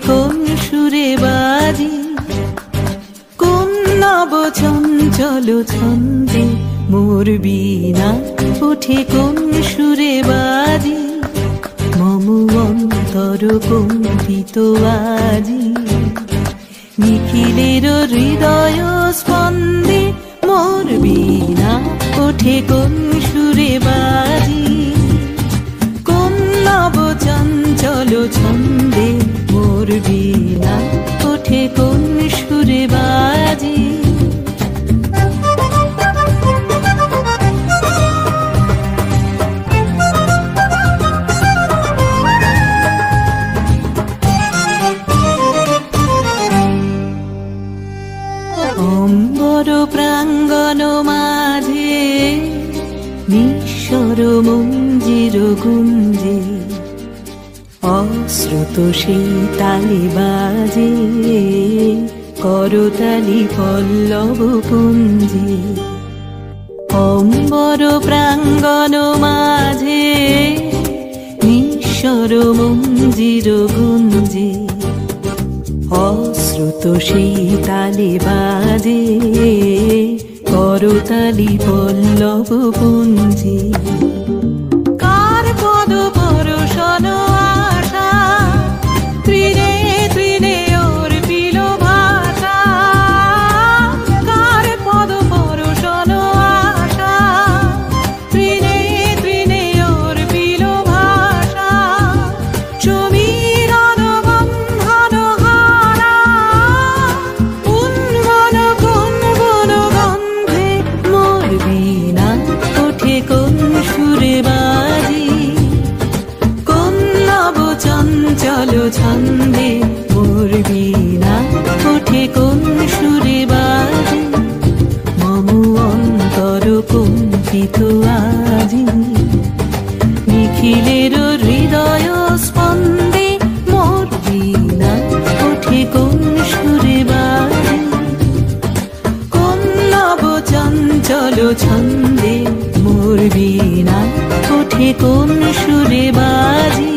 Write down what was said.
কোন সুরে বাজি, কোন নব চঞ্চল ছন্দে মোর বীণা ওঠে কোন সুরে বাজি। মম অন্তর কম্পিত আজি, নিখিলের হৃদয় স্পন্দে মোর বীণা ওঠে কোন সুরে বাজি। কোন নব চঞ্চল ছন্দে মোর বীণা ওঠে কোন সুরে বাজি। অম্বর প্রাঙ্গণ মাঝে নিঃস্বর মঞ্জির গুঞ্জে, অশ্রুত সেই তালে বাজে করতালি পল্লব পুঞ্জে। অম্বর প্রাঙ্গণ মাঝে নিঃস্বর মঞ্জির গুঞ্জে, অশ্রুত সেই তালে বাজে করতালি পল্লব পুঞ্জে। কার পদ পরশন আশা, তৃণে তৃণে অর্পিল ভাষা। কার পদ পরশন আশা, তৃণে তৃণে অর্পিল ভাষা। সমীরণ বন্ধন হারা, উন্মন কোন বন গন্ধে মোর বীণা ওঠে কোন সুরে বাজি। কোন নব চঞ্চল ছন্দে মোর বীণা ওঠে কোন সুরে বাজি। মম অন্তর কম্পিত আজি, নিখিলের হৃদয় স্পন্দে মোর বীণা ওঠে কোন সুরে বাজি। কোন নব চঞ্চল ছন্দে মোর বীণা ওঠে কোন সুরে বাজি।